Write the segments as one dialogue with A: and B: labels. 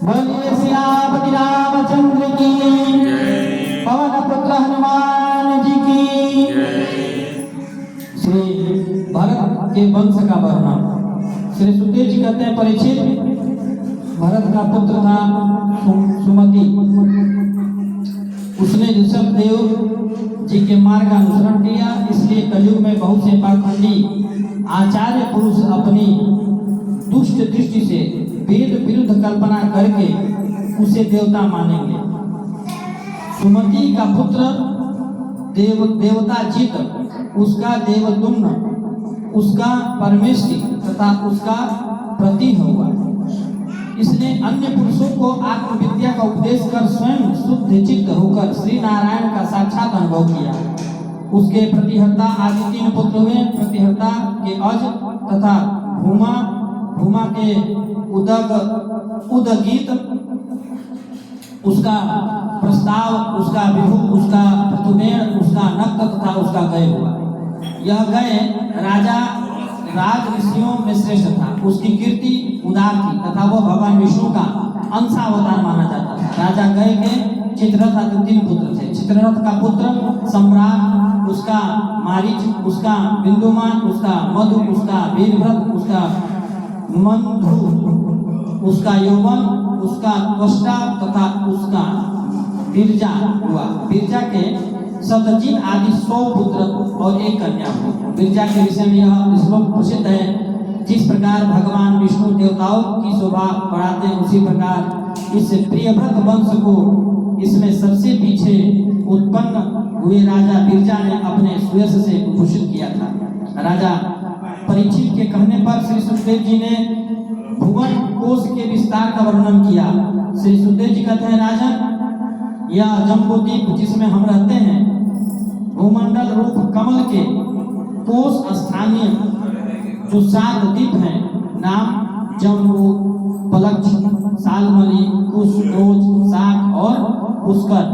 A: बोलिए सियापति रामचंद्र की, पवन पुत्र हनुमान जी की। श्री भरत के वंश का वर्णन। श्री सुखदेव जी कहते हैं, परीक्षित भरत का पुत्र था सुमति। उसने ऋषभ देव जी के मार्ग का अनुसरण किया, इसलिए कलयुग में बहुत से पाखंडी आचार्य पुरुष अपनी दुष्ट दृष्टि से वेद विरुद्ध कल्पना करके उसे देवता मानेंगे। सुमति का पुत्र देवता जित, उसका देवदुम्न, उसका परमेष्टि तथा उसका प्रति होगा। इसने अन्य पुरुषों को आत्मविद्या का उपदेश कर स्वयं शुद्ध चित्त होकर श्री नारायण का साक्षात अनुभव किया। उसके प्रतिहर्ता आदि 3 पुत्र हुए। प्रतिहर्ता के अज तथा भूमा के उदगीत, उसका प्रस्ताव, उसका विभु, उसका पृथुमेण, उसका नक्त तथा उसका गय हुआ। यह गय राज ऋषियों में श्रेष्ठ था। उसकी कीर्ति उदार थी तथा वह भगवान विष्णु का अंशावतार माना जाता था। राजा गय के चित्ररथ आदि 3 पुत्र थे। चित्ररथ का पुत्र सम्राट, उसका मारीच, उसका बिंदुमान, उसका मधु, उसका वीरभद्र, उसका मंधु, उसका यौवन, उसका त्वष्टा तथा उसका बिरजा हुआ। बिरजा के सतजीत आदि 100 पुत्र और 1 कन्या हुई। बिरजा के विषय में यह श्लोक प्रसिद्ध है, जिस प्रकार भगवान विष्णु देवताओं की शोभा बढ़ाते हैं, उसी प्रकार इस प्रियव्रत वंश को इसमें सबसे पीछे उत्पन्न हुए राजा बिरजा ने अपने सुयश से भूषित किया था। राजा परीक्षित के कहने पर श्री सुखदेव जी ने भुवन कोश के विस्तार का वर्णन किया। श्री सुखदेव जी कहते हैं, राजन, यह जम्बूद्वीप जिसमें हम रहते हैं, भूमंडल रूप कमल के कोश स्थानीय जो 7 द्वीप हैं, नाम जम्बू, पलक्ष, सालमली, कुश, क्रोच, शाक और पुष्कर।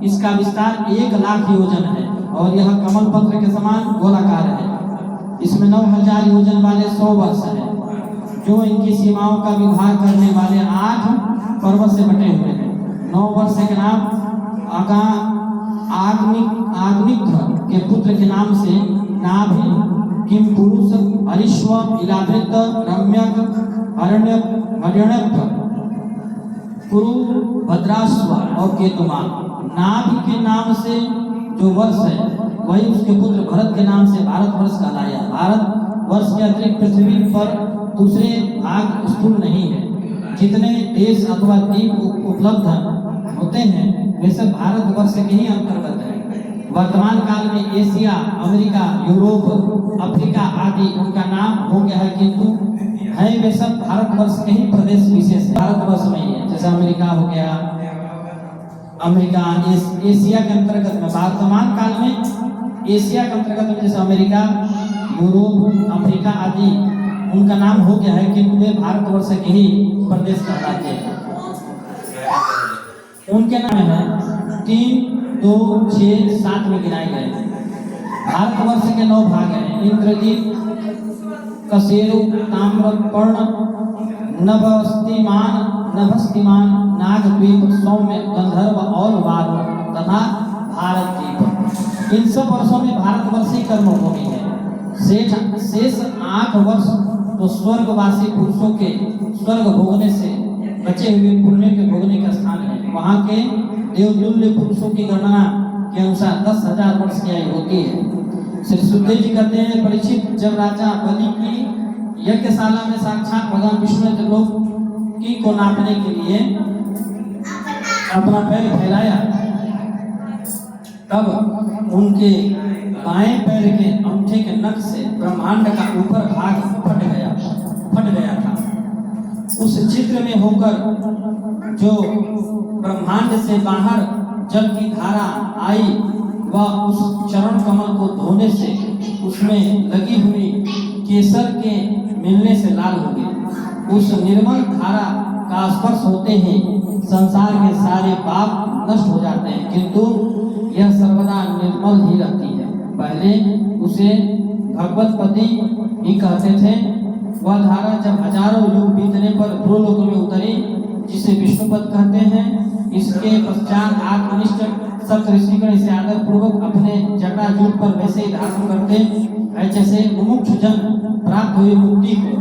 A: इसका विस्तार 1 लाख योजन है और यह कमल पत्र के समान गोलाकार है। इसमें 9000 योजन वाले 100 वर्ष हैं, जो इनकी सीमाओं का विभाग करने वाले 8 पर्वत से बटे हुए हैं। 9 वर्ष के नाम आग्निध्र के पुत्र के नाम से नाभि, किम पुरुष, हरिश्व, इलावृत, रम्यक, हरिण्यक, पुरु, भद्राश्व और केतुमान। नाभि के नाम से जो वर्ष है वही उसके पुत्र भरत के नाम से भारतवर्ष कहलाया। भारतवर्ष के अतिरिक्त पृथ्वी पर दूसरे भाग स्थूल नहीं है। जितने देश अथवा द्वीप उपलब्ध होते हैं वे सब भारतवर्ष के ही अंतर्गत है। वर्तमान काल में एशिया, अमेरिका, यूरोप, अफ्रीका आदि उनका नाम हो गया है, किंतु है वे सब भारतवर्ष के ही प्रदेश विशेष है। भारतवर्ष में ही है, जैसे अमेरिका हो गया, अमेरिका एशिया के अंतर्गत में। वर्तमान काल में एशिया के अंतर्गत में जैसे अमेरिका, यूरोप, अफ्रीका आदि उनका नाम हो गया है, किंतु वे भारतवर्ष के ही प्रदेश कहलाते हैं। उनके नाम है 3, 2, 6, 7 में गिनाए गए। भारतवर्ष के 9 भाग हैं, इंद्रजीत, कसेरु, ताम्रपर्ण, नभस्तिमान, नागद्वीप, सौम्य, गंधर्व और वारुण तथा भारत द्वीप। इन सब वर्षों में भारतवर्ष ही कर्मभूमि है। शेष 8 वर्ष तो स्वर्गवासी पुरुषों के स्वर्ग भोगने से बचे हुए पुण्य के भोगने का स्थान है। वहाँ के देवतुल्य पुरुषों की गणना के अनुसार 10,000 वर्ष की आयु होती है। श्री सुखदेव जी कहते हैं, परीक्षित, जब राजा बलि की यज्ञशाला में साक्षात भगवान विष्णु ने त्रिलोकी को नापने के लिए अपना पैर फैलाया, तब उनके बाएं पैर के अंगूठे के नख से ब्रह्मांड का ऊपर भाग फट गया था। उस चित्र में होकर जो ब्रह्मांड से बाहर जल की धारा आई, वह उस चरण कमल को धोने से उसमें लगी हुई केसर के मिलने से लाल हो गई। उस निर्मल धारा का स्पर्श होते ही संसार के सारे पाप नष्ट हो जाते हैं, किंतु यह सर्वदा निर्मल ही रहती है। पहले उसे भगवतपति ही कहते थे, वह धारा जब हजारों युग बीतने पर भूलोक में उतरी, जिसे विष्णुपद कहते हैं। इसके पश्चात आत्मनिष्ठ सप्त ऋषिगण इसे आदर पूर्वक अपने जटाजूट पर वैसे ही धारण करते हैं जैसे मुमुक्षु जन प्राप्त हुई मुक्ति को।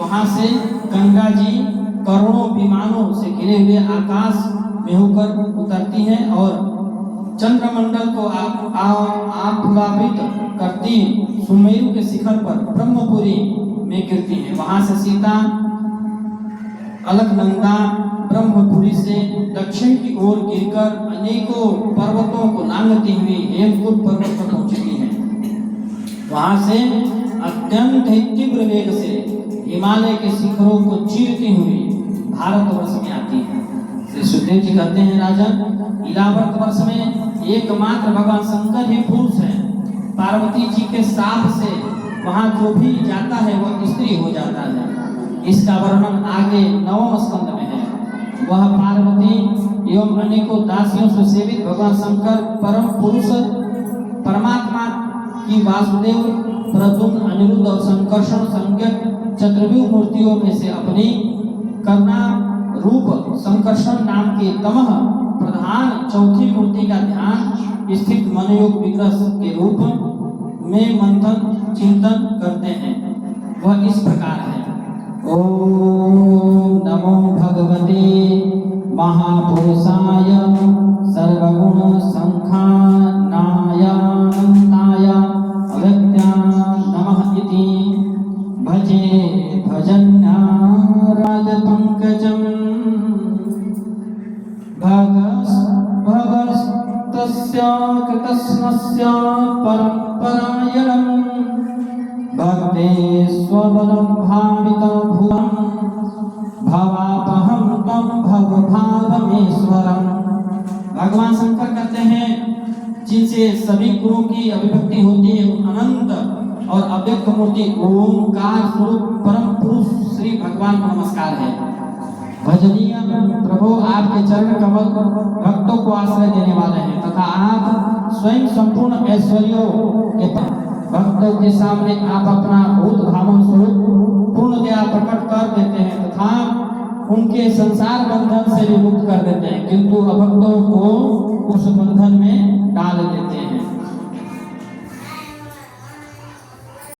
A: वहां से गंगा जी करोड़ों विमानों से घिरे हुए आकाश में होकर उतरती हैं और चंद्रमंडल को आप्लावित करती सुमेरु के शिखर पर ब्रह्मपुरी में गिरती हैं। वहां से सीता अलकनंदा ब्रह्मपुरी से दक्षिण की ओर गिरकर अनेकों पर्वतों को लांघती हुई हेमकूट पर्वत पर पहुंचती है। वहां से अत्यंत ही तीव्र वेग से हिमालय के शिखरों को चीरती हुई भारतवर्ष में आती है। श्री सुखदेव जी कहते हैं, राजन, इलावर्त वर्ष में एकमात्र भगवान शंकर ही पुरुष है। पार्वती जी के साप से वहां जो भी जाता है वह स्त्री हो जाता है। इसका वर्णन आगे 9वें स्कंद में है। वह पार्वती एवं अनेकों दासियों से सेवित भगवान शंकर परम पुरुष परमात्मा की वासुदेव, प्रद्युम्न, अनिरुद्ध और संकर्षण संज्ञक चतुर्व्यूह मूर्तियों में से अपनी करुणा रूप संकर्षण नाम की तमह प्रधान चौथी मूर्ति का ध्यान स्थित मनोयोग विग्रह के रूप में मंथन चिंतन करते हैं। वह इस प्रकार है। ओम नमो भगवते महापुरुषाय सर्वगुण संखानाय अनंताय अव्यक्ताय नमः इति भजे भजन्नारद पंकजं भगस्तस्य कृतस्मस्य परम्परायणं भक्ते स्वबलं भावितं भुवं भवापहं तं भवभावमेश्वरम्। भगवान शंकर कहते हैं, जिनसे सभी गुरुओं की अभिव्यक्ति होती है, अनंत और अव्यक्त मूर्ति ओंकार स्वरूप परम पुरुष श्री भगवान को नमस्कार है। भजनीय प्रभु, आपके चरण कमल भक्तों को आश्रय देने वाले हैं तथा आप स्वयं संपूर्ण ऐश्वर्यों के भक्तों के सामने आप अपना भूत भावन स्वरूप पूर्ण दया प्रकट कर देते हैं तथा उनके संसार बंधन से भी मुक्त कर देते हैं, किंतु अभक्तों को उस बंधन में डाल देते हैं।